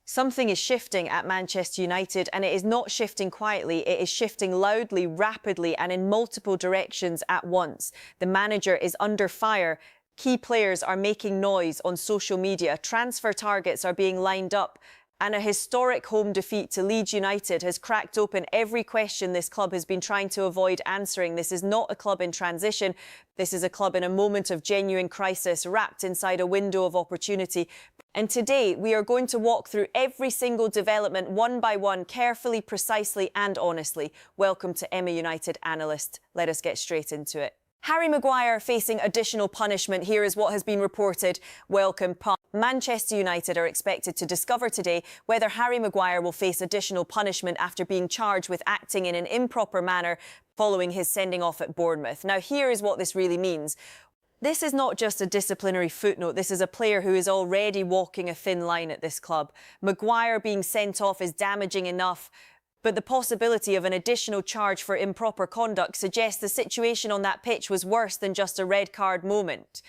Something is shifting at Manchester United, and it is not shifting quietly. It is shifting loudly, rapidly, and in multiple directions at once. The manager is under fire. Key players are making noise on social media. Transfer targets are being lined up. And a historic home defeat to Leeds United has cracked open every question this club has been trying to avoid answering. This is not a club in transition. This is a club in a moment of genuine crisis, wrapped inside a window of opportunity. And today, we are going to walk through every single development one by one, carefully, precisely and honestly. Welcome to Emma United Analyst. Let us get straight into it. Harry Maguire facing additional punishment. Here is what has been reported. Welcome. Manchester United are expected to discover today whether Harry Maguire will face additional punishment after being charged with acting in an improper manner following his sending off at Bournemouth. Now, here is what this really means. This is not just a disciplinary footnote. This is a player who is already walking a thin line at this club. Maguire being sent off is damaging enough, but the possibility of an additional charge for improper conduct suggests the situation on that pitch was worse than just a red card moment.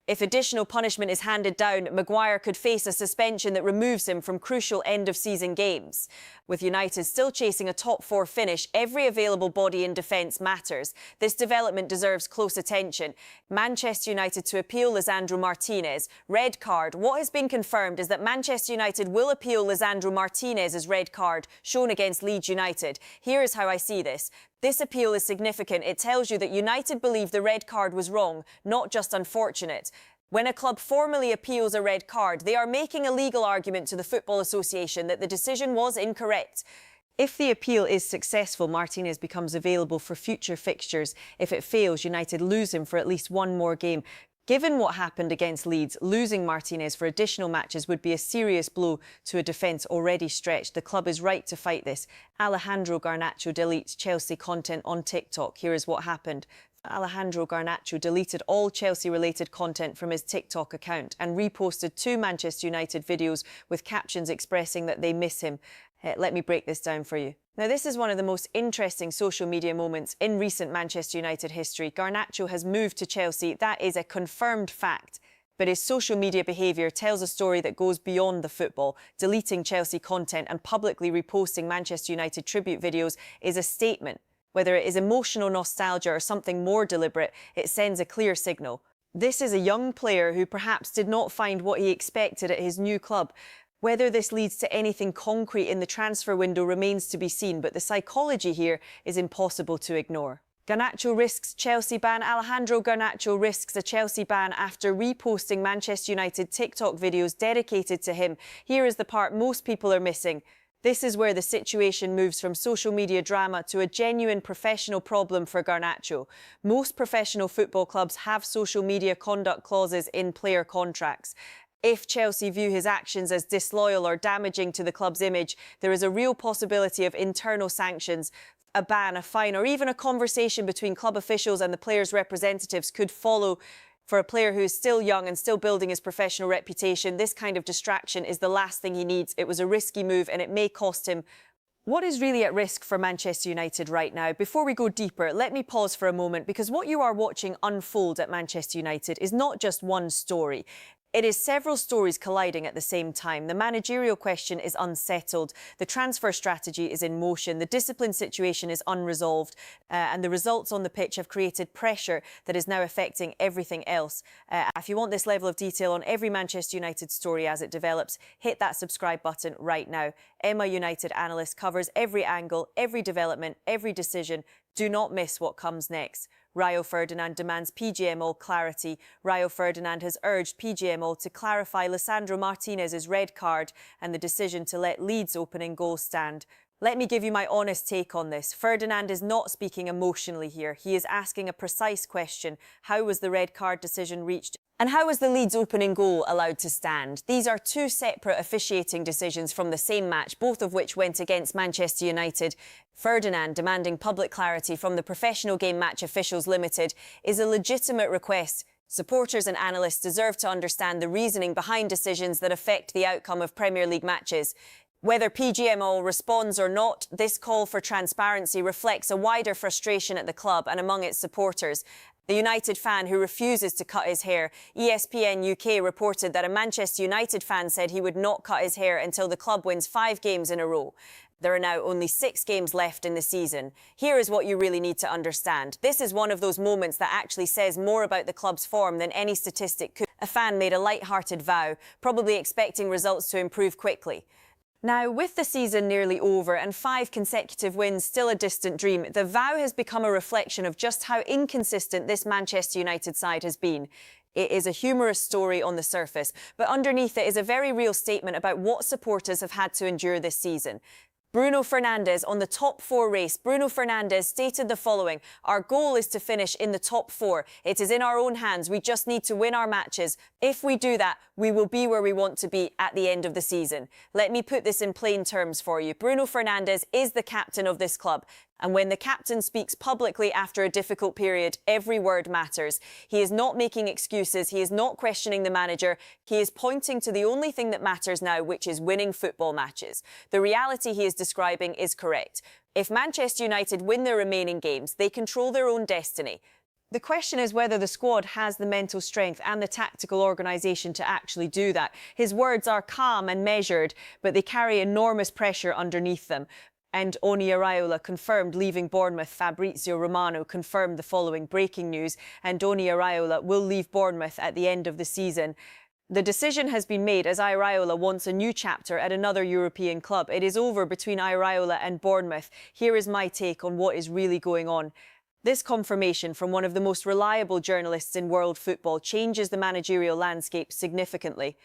If additional punishment is handed down, Maguire could face a suspension that removes him from crucial end-of-season games. With United still chasing a top-4 finish, every available body in defence matters. This development deserves close attention. Manchester United to appeal Lisandro Martinez. Red card. What has been confirmed is that Manchester United will appeal Lisandro Martinez's red card shown against Leeds United. Here is how I see this. This appeal is significant. It tells you that United believe the red card was wrong, not just unfortunate. When a club formally appeals a red card, they are making a legal argument to the Football Association that the decision was incorrect. If the appeal is successful, Martinez becomes available for future fixtures. If it fails, United lose him for at least one more game. Given what happened against Leeds, losing Martinez for additional matches would be a serious blow to a defence already stretched. The club is right to fight this. Alejandro Garnacho deletes Chelsea content on TikTok. Here is what happened. Alejandro Garnacho deleted all Chelsea-related content from his TikTok account and reposted 2 Manchester United videos with captions expressing that they miss him. Let me break this down for you. Now, this is one of the most interesting social media moments in recent Manchester United history. Garnacho has moved to Chelsea. That is a confirmed fact. But his social media behaviour tells a story that goes beyond the football. Deleting Chelsea content and publicly reposting Manchester United tribute videos is a statement. Whether it is emotional nostalgia or something more deliberate, it sends a clear signal. This is a young player who perhaps did not find what he expected at his new club. Whether this leads to anything concrete in the transfer window remains to be seen, but the psychology here is impossible to ignore. Garnacho risks Chelsea ban. Alejandro Garnacho risks a Chelsea ban after reposting Manchester United TikTok videos dedicated to him. Here is the part most people are missing. This is where the situation moves from social media drama to a genuine professional problem for Garnacho. Most professional football clubs have social media conduct clauses in player contracts. If Chelsea view his actions as disloyal or damaging to the club's image, there is a real possibility of internal sanctions. A ban, a fine, or even a conversation between club officials and the players' representatives could follow. For a player who is still young and still building his professional reputation, this kind of distraction is the last thing he needs. It was a risky move and it may cost him. What is really at risk for Manchester United right now? Before we go deeper, let me pause for a moment, because what you are watching unfold at Manchester United is not just one story. It is several stories colliding at the same time. The managerial question is unsettled. The transfer strategy is in motion. The discipline situation is unresolved. And the results on the pitch have created pressure that is now affecting everything else. If you want this level of detail on every Manchester United story as it develops, hit that subscribe button right now. Emma United Analyst covers every angle, every development, every decision. Do not miss what comes next. Rio Ferdinand demands PGMO clarity. Rio Ferdinand has urged PGMO to clarify Lisandro Martinez's red card and the decision to let Leeds' opening goal stand. Let me give you my honest take on this. Ferdinand is not speaking emotionally here. He is asking a precise question. How was the red card decision reached? And how was the Leeds opening goal allowed to stand? These are 2 separate officiating decisions from the same match, both of which went against Manchester United. Ferdinand demanding public clarity from the Professional Game Match Officials Limited is a legitimate request. Supporters and analysts deserve to understand the reasoning behind decisions that affect the outcome of Premier League matches. Whether PGMO responds or not, this call for transparency reflects a wider frustration at the club and among its supporters. The United fan who refuses to cut his hair. ESPN UK reported that a Manchester United fan said he would not cut his hair until the club wins 5 games in a row. There are now only 6 games left in the season. Here is what you really need to understand. This is one of those moments that actually says more about the club's form than any statistic could. A fan made a light-hearted vow, probably expecting results to improve quickly. Now, with the season nearly over and 5 consecutive wins still a distant dream, the vow has become a reflection of just how inconsistent this Manchester United side has been. It is a humorous story on the surface, but underneath it is a very real statement about what supporters have had to endure this season. Bruno Fernandes on the top 4 race. Bruno Fernandes stated the following: "Our goal is to finish in the top 4. It is in our own hands. We just need to win our matches. If we do that, we will be where we want to be at the end of the season." Let me put this in plain terms for you. Bruno Fernandes is the captain of this club. And when the captain speaks publicly after a difficult period, every word matters. He is not making excuses. He is not questioning the manager. He is pointing to the only thing that matters now, which is winning football matches. The reality he is describing is correct. If Manchester United win their remaining games, they control their own destiny. The question is whether the squad has the mental strength and the tactical organisation to actually do that. His words are calm and measured, but they carry enormous pressure underneath them. And Andoni Iraola confirmed leaving Bournemouth. Fabrizio Romano confirmed the following breaking news: Andoni Iraola will leave Bournemouth at the end of the season. The decision has been made as Iraola wants a new chapter at another European club. It is over between Iraola and Bournemouth. Here is my take on what is really going on. This confirmation from one of the most reliable journalists in world football changes the managerial landscape significantly.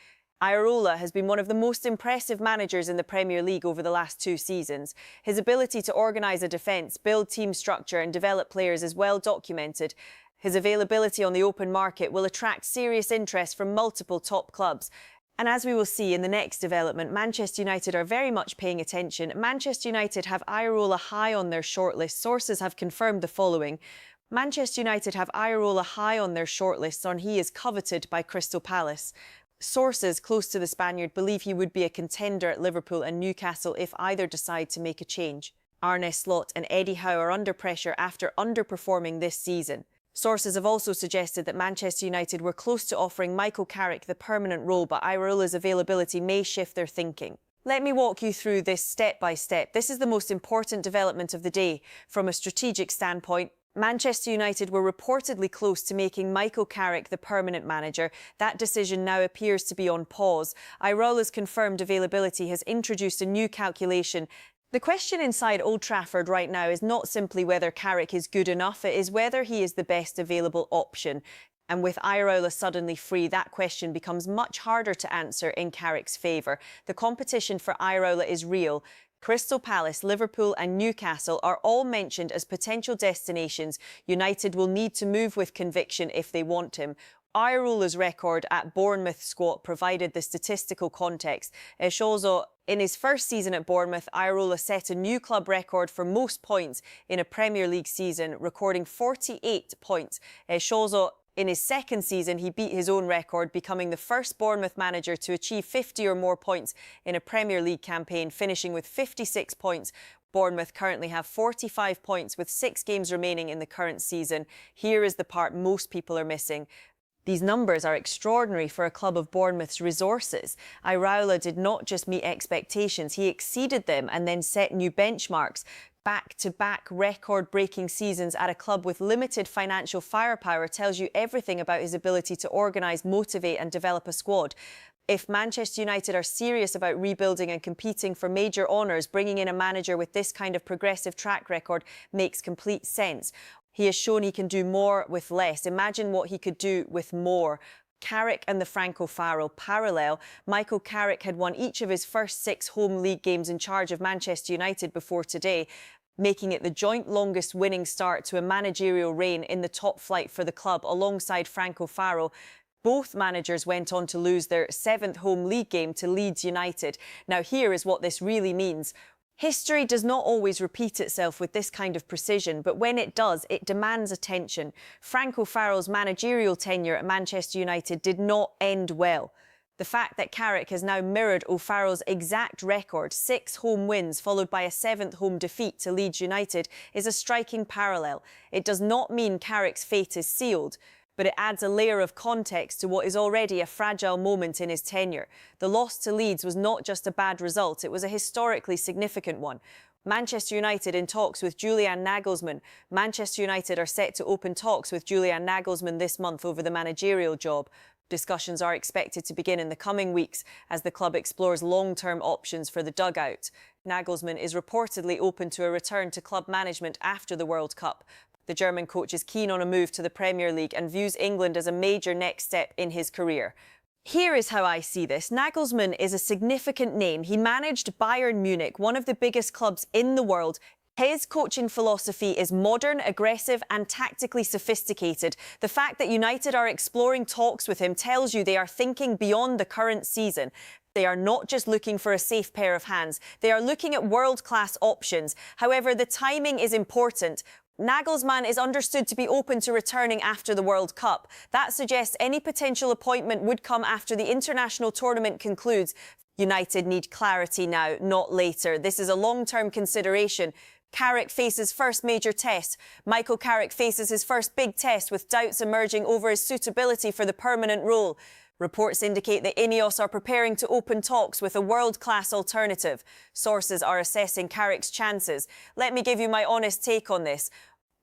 Iraola has been one of the most impressive managers in the Premier League over the last 2 seasons. His ability to organise a defence, build team structure and develop players is well documented. His availability on the open market will attract serious interest from multiple top clubs. And as we will see in the next development, Manchester United are very much paying attention. Manchester United have Iraola high on their shortlist. Sources have confirmed the following: Manchester United have Iraola high on their shortlist, and he is coveted by Crystal Palace. Sources close to the Spaniard believe he would be a contender at Liverpool and Newcastle if either decide to make a change. Arne Slot and Eddie Howe are under pressure after underperforming this season. Sources have also suggested that Manchester United were close to offering Michael Carrick the permanent role, but Iraola's availability may shift their thinking. Let me walk you through this step by step. This is the most important development of the day. From a strategic standpoint, Manchester United were reportedly close to making Michael Carrick the permanent manager. That decision now appears to be on pause. Iraola's confirmed availability has introduced a new calculation. The question inside Old Trafford right now is not simply whether Carrick is good enough, it is whether he is the best available option. And with Iraola suddenly free, that question becomes much harder to answer in Carrick's favour. The competition for Iraola is real. Crystal Palace, Liverpool and Newcastle are all mentioned as potential destinations. United will need to move with conviction if they want him. Iraola's record at Bournemouth squad provided the statistical context. In his first season at Bournemouth, Iraola set a new club record for most points in a Premier League season, recording 48 points. In his second season, he beat his own record, becoming the first Bournemouth manager to achieve 50 or more points in a Premier League campaign, finishing with 56 points. Bournemouth currently have 45 points with 6 games remaining in the current season. Here is the part most people are missing. These numbers are extraordinary for a club of Bournemouth's resources. Iraola did not just meet expectations, he exceeded them and then set new benchmarks. Back-to-back record-breaking seasons at a club with limited financial firepower tells you everything about his ability to organise, motivate and develop a squad. If Manchester United are serious about rebuilding and competing for major honours, bringing in a manager with this kind of progressive track record makes complete sense. He has shown he can do more with less. Imagine what he could do with more. Carrick and the Franco-Farrell parallel. Michael Carrick had won each of his first 6 home league games in charge of Manchester United before today, making it the joint longest winning start to a managerial reign in the top flight for the club alongside Franco-Farrell. Both managers went on to lose their 7th home league game to Leeds United. Now here is what this really means. History does not always repeat itself with this kind of precision, but when it does, it demands attention. Franco-Farrell's managerial tenure at Manchester United did not end well. The fact that Carrick has now mirrored O'Farrell's exact record, 6 home wins followed by a 7th home defeat to Leeds United, is a striking parallel. It does not mean Carrick's fate is sealed, but it adds a layer of context to what is already a fragile moment in his tenure. The loss to Leeds was not just a bad result, it was a historically significant one. Manchester United in talks with Julian Nagelsmann. Manchester United are set to open talks with Julian Nagelsmann this month over the managerial job. Discussions are expected to begin in the coming weeks as the club explores long-term options for the dugout. Nagelsmann is reportedly open to a return to club management after the World Cup. The German coach is keen on a move to the Premier League and views England as a major next step in his career. Here is how I see this. Nagelsmann is a significant name. He managed Bayern Munich, one of the biggest clubs in the world. His coaching philosophy is modern, aggressive and tactically sophisticated. The fact that United are exploring talks with him tells you they are thinking beyond the current season. They are not just looking for a safe pair of hands. They are looking at world-class options. However, the timing is important. Nagelsmann is understood to be open to returning after the World Cup. That suggests any potential appointment would come after the international tournament concludes. United need clarity now, not later. This is a long-term consideration. Carrick faces first major test. Michael Carrick faces his first big test with doubts emerging over his suitability for the permanent role. Reports indicate that Ineos are preparing to open talks with a world-class alternative. Sources are assessing Carrick's chances. Let me give you my honest take on this.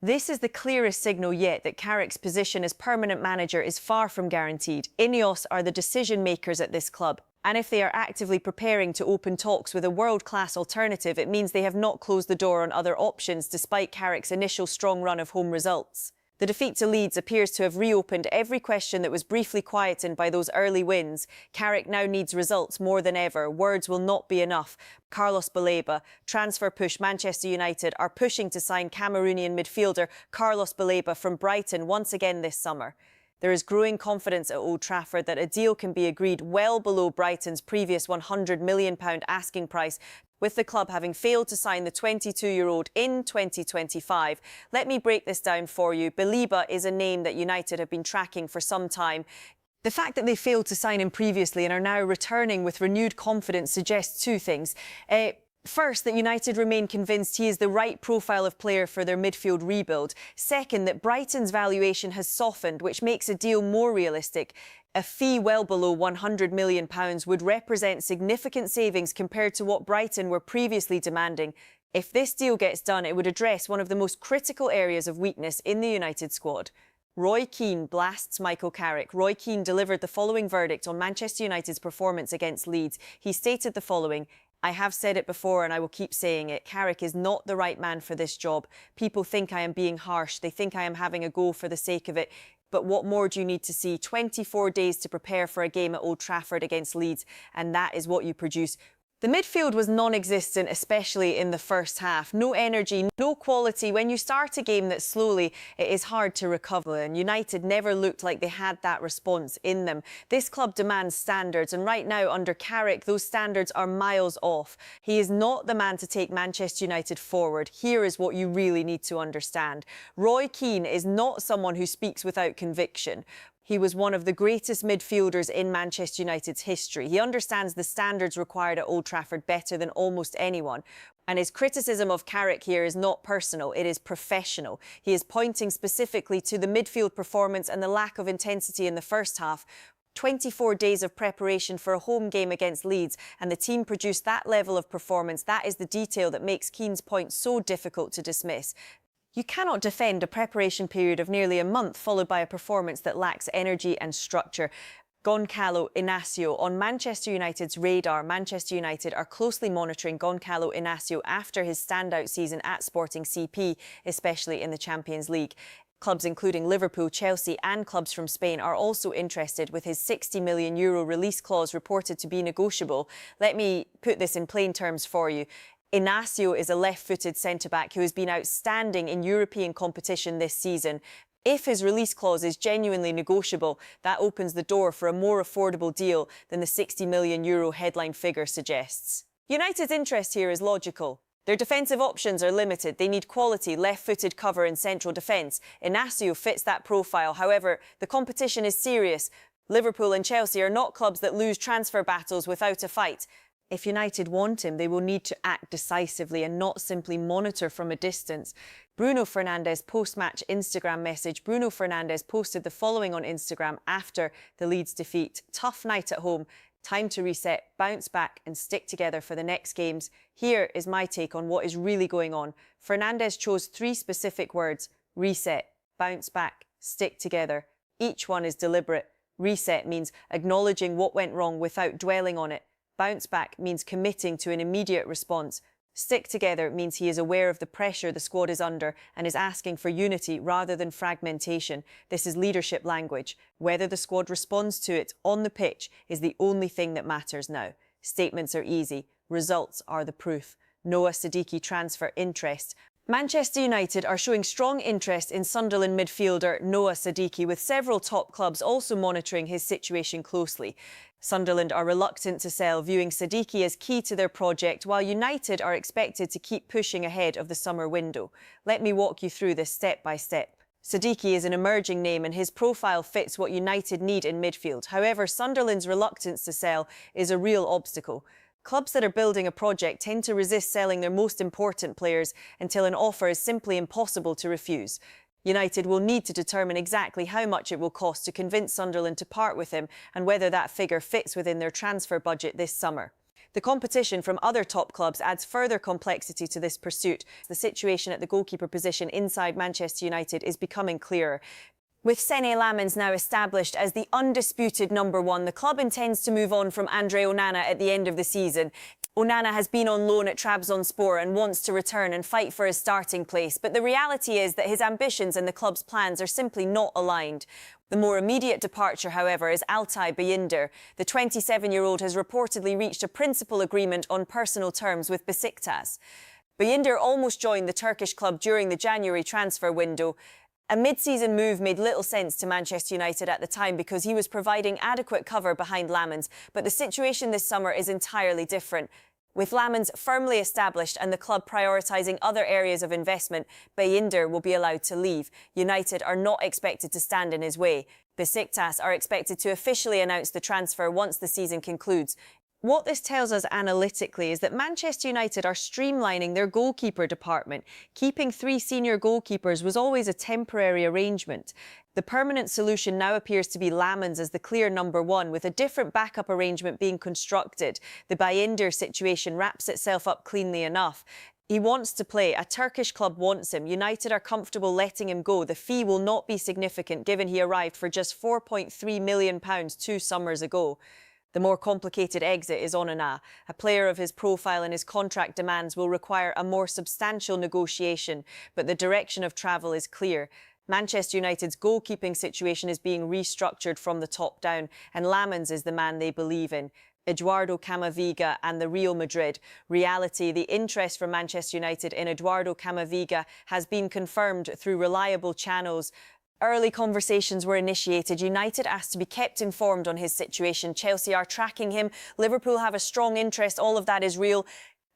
This is the clearest signal yet that Carrick's position as permanent manager is far from guaranteed. Ineos are the decision makers at this club. And if they are actively preparing to open talks with a world-class alternative, it means they have not closed the door on other options despite Carrick's initial strong run of home results. The defeat to Leeds appears to have reopened every question that was briefly quietened by those early wins. Carrick now needs results more than ever. Words will not be enough. Carlos Baleba, transfer push. Manchester United are pushing to sign Cameroonian midfielder Carlos Baleba from Brighton once again this summer. There is growing confidence at Old Trafford that a deal can be agreed well below Brighton's previous £100 million asking price, with the club having failed to sign the 22-year-old in 2025. Let me break this down for you. Baleba is a name that United have been tracking for some time. The fact that they failed to sign him previously and are now returning with renewed confidence suggests two things. First, that United remain convinced he is the right profile of player for their midfield rebuild. Second, that Brighton's valuation has softened, which makes a deal more realistic. A fee well below £100 million would represent significant savings compared to what Brighton were previously demanding. If this deal gets done, it would address one of the most critical areas of weakness in the United squad. Roy Keane blasts Michael Carrick. Roy Keane delivered the following verdict on Manchester United's performance against Leeds. He stated the following: "I have said it before and I will keep saying it. Carrick is not the right man for this job. People think I am being harsh. They think I am having a go for the sake of it. But what more do you need to see? 24 days to prepare for a game at Old Trafford against Leeds, and that is what you produce." The midfield was non-existent, especially in the first half. No energy, no quality. When you start a game that slowly, it is hard to recover, and United never looked like they had that response in them. This club demands standards, and right now, under Carrick, those standards are miles off. He is not the man to take Manchester United forward. Here is what you really need to understand. Roy Keane is not someone who speaks without conviction. He was one of the greatest midfielders in Manchester United's history. He understands the standards required at Old Trafford better than almost anyone. And his criticism of Carrick here is not personal, it is professional. He is pointing specifically to the midfield performance and the lack of intensity in the first half. 24 days of preparation for a home game against Leeds, and the team produced that level of performance. That is the detail that makes Keane's point so difficult to dismiss. You cannot defend a preparation period of nearly a month followed by a performance that lacks energy and structure. Goncalo Inacio on Manchester United's radar. Manchester United are closely monitoring Goncalo Inacio after his standout season at Sporting CP, especially in the Champions League. Clubs including Liverpool, Chelsea and clubs from Spain are also interested, with his €60 million release clause reported to be negotiable. Let me put this in plain terms for you. Inacio is a left-footed centre-back who has been outstanding in European competition this season. If his release clause is genuinely negotiable, that opens the door for a more affordable deal than the €60 million headline figure suggests. United's interest here is logical. Their defensive options are limited. They need quality, left-footed cover in central defence. Inacio fits that profile. However, the competition is serious. Liverpool and Chelsea are not clubs that lose transfer battles without a fight. If United want him, they will need to act decisively and not simply monitor from a distance. Bruno Fernandes post-match Instagram message. Bruno Fernandes posted the following on Instagram after the Leeds defeat. Tough night at home. Time to reset, bounce back and stick together for the next games. Here is my take on what is really going on. Fernandes chose 3 specific words: reset, bounce back, stick together. Each one is deliberate. Reset means acknowledging what went wrong without dwelling on it. Bounce back means committing to an immediate response. Stick together means he is aware of the pressure the squad is under and is asking for unity rather than fragmentation. This is leadership language. Whether the squad responds to it on the pitch is the only thing that matters now. Statements are easy. Results are the proof. Noah Sadiki transfer interest. Manchester United are showing strong interest in Sunderland midfielder Noah Sadiki, with several top clubs also monitoring his situation closely. Sunderland are reluctant to sell, viewing Sadiki as key to their project, while United are expected to keep pushing ahead of the summer window. Let me walk you through this step by step. Sadiki is an emerging name and his profile fits what United need in midfield. However, Sunderland's reluctance to sell is a real obstacle. Clubs that are building a project tend to resist selling their most important players until an offer is simply impossible to refuse. United will need to determine exactly how much it will cost to convince Sunderland to part with him and whether that figure fits within their transfer budget this summer. The competition from other top clubs adds further complexity to this pursuit. The situation at the goalkeeper position inside Manchester United is becoming clearer. With Sene Lammens now established as the undisputed #1, the club intends to move on from Andre Onana at the end of the season. Onana has been on loan at Trabzonspor and wants to return and fight for his starting place, but the reality is that his ambitions and the club's plans are simply not aligned. The more immediate departure, however, is Altay Bayındır. The 27-year-old has reportedly reached a principal agreement on personal terms with Besiktas. Bayındır almost joined the Turkish club during the January transfer window. A mid-season move made little sense to Manchester United at the time because he was providing adequate cover behind Lammens, but the situation this summer is entirely different. With Lammens firmly established and the club prioritising other areas of investment, Bayındır will be allowed to leave. United are not expected to stand in his way. Besiktas are expected to officially announce the transfer once the season concludes. What this tells us analytically is that Manchester United are streamlining their goalkeeper department. Keeping 3 senior goalkeepers was always a temporary arrangement. The permanent solution now appears to be Lammens as the clear #1, with a different backup arrangement being constructed. The Bayındır situation wraps itself up cleanly enough. He wants to play. A Turkish club wants him. United are comfortable letting him go. The fee will not be significant, given he arrived for just £4.3 million 2 summers ago. The more complicated exit is Onana. A player of his profile and his contract demands will require a more substantial negotiation, but the direction of travel is clear. Manchester United's goalkeeping situation is being restructured from the top down, and Lammens is the man they believe in. Eduardo Camavinga and the Real Madrid. Reality, the interest from Manchester United in Eduardo Camavinga has been confirmed through reliable channels. Early conversations were initiated. United asked to be kept informed on his situation. Chelsea are tracking him. Liverpool have a strong interest. All of that is real.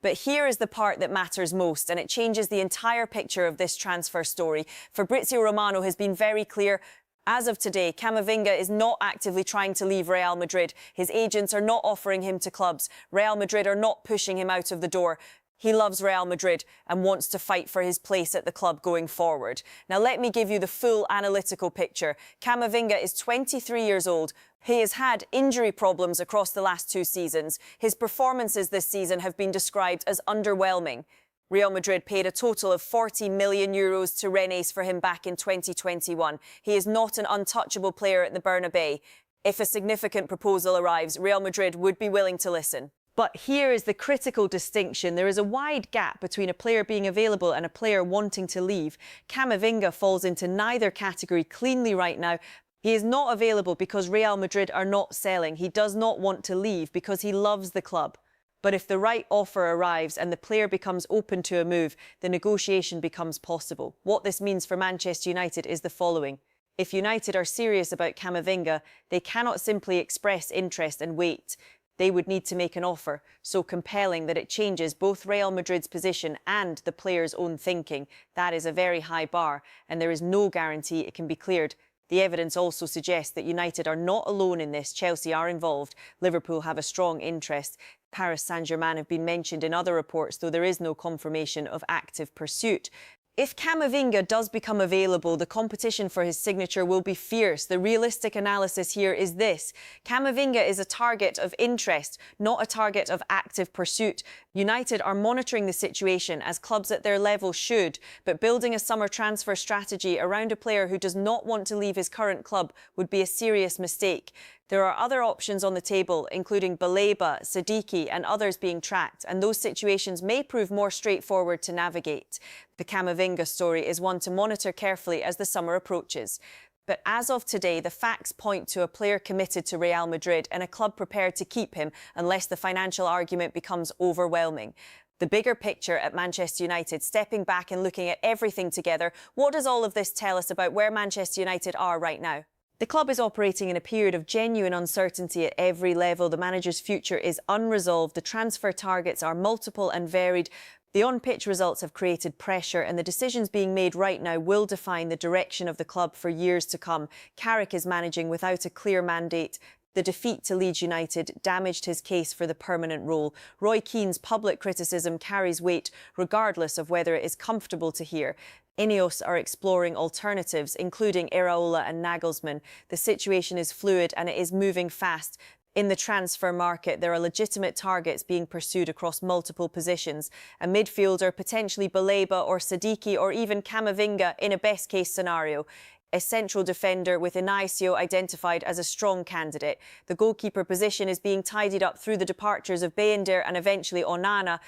But here is the part that matters most, and it changes the entire picture of this transfer story. Fabrizio Romano has been very clear. As of today, Camavinga is not actively trying to leave Real Madrid. His agents are not offering him to clubs. Real Madrid are not pushing him out of the door. He loves Real Madrid and wants to fight for his place at the club going forward. Now, let me give you the full analytical picture. Camavinga is 23 years old. He has had injury problems across the last 2 seasons. His performances this season have been described as underwhelming. Real Madrid paid a total of €40 million to Rennes for him back in 2021. He is not an untouchable player at the Bernabeu. If a significant proposal arrives, Real Madrid would be willing to listen. But here is the critical distinction. There is a wide gap between a player being available and a player wanting to leave. Camavinga falls into neither category cleanly right now. He is not available because Real Madrid are not selling. He does not want to leave because he loves the club. But if the right offer arrives and the player becomes open to a move, the negotiation becomes possible. What this means for Manchester United is the following. If United are serious about Camavinga, they cannot simply express interest and wait. They would need to make an offer so compelling that it changes both Real Madrid's position and the player's own thinking. That is a very high bar, and there is no guarantee it can be cleared. The evidence also suggests that United are not alone in this. Chelsea are involved. Liverpool have a strong interest. Paris Saint-Germain have been mentioned in other reports, though there is no confirmation of active pursuit. If Camavinga does become available, the competition for his signature will be fierce. The realistic analysis here is this: Camavinga is a target of interest, not a target of active pursuit. United are monitoring the situation, as clubs at their level should, but building a summer transfer strategy around a player who does not want to leave his current club would be a serious mistake. There are other options on the table, including Baleba, Sadiki and others being tracked, and those situations may prove more straightforward to navigate. The Camavinga story is one to monitor carefully as the summer approaches. But as of today, the facts point to a player committed to Real Madrid and a club prepared to keep him unless the financial argument becomes overwhelming. The bigger picture at Manchester United, stepping back and looking at everything together, what does all of this tell us about where Manchester United are right now? The club is operating in a period of genuine uncertainty at every level. The manager's future is unresolved. The transfer targets are multiple and varied. The on-pitch results have created pressure, and the decisions being made right now will define the direction of the club for years to come. Carrick is managing without a clear mandate. The defeat to Leeds United damaged his case for the permanent role. Roy Keane's public criticism carries weight, regardless of whether it is comfortable to hear. Ineos are exploring alternatives, including Iraola and Nagelsmann. The situation is fluid and it is moving fast. In the transfer market, there are legitimate targets being pursued across multiple positions. A midfielder, potentially Baleba or Sadiki or even Camavinga in a best-case scenario. A central defender with Inacio identified as a strong candidate. The goalkeeper position is being tidied up through the departures of Bayender and eventually Onana.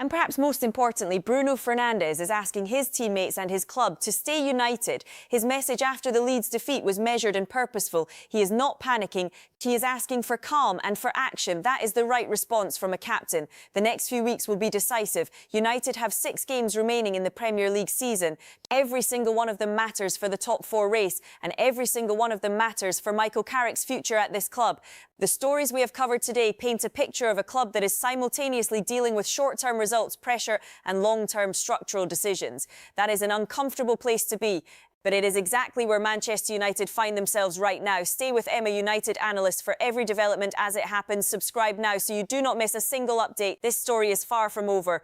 And perhaps most importantly, Bruno Fernandes is asking his teammates and his club to stay united. His message after the Leeds defeat was measured and purposeful. He is not panicking. He is asking for calm and for action. That is the right response from a captain. The next few weeks will be decisive. United have 6 games remaining in the Premier League season. Every single one of them matters for the top 4 race, and every single one of them matters for Michael Carrick's future at this club. The stories we have covered today paint a picture of a club that is simultaneously dealing with short-term results, pressure and long-term structural decisions. That is an uncomfortable place to be, but it is exactly where Manchester United find themselves right now. Stay with Emma United Analyst for every development as it happens. Subscribe now so you do not miss a single update. This story is far from over.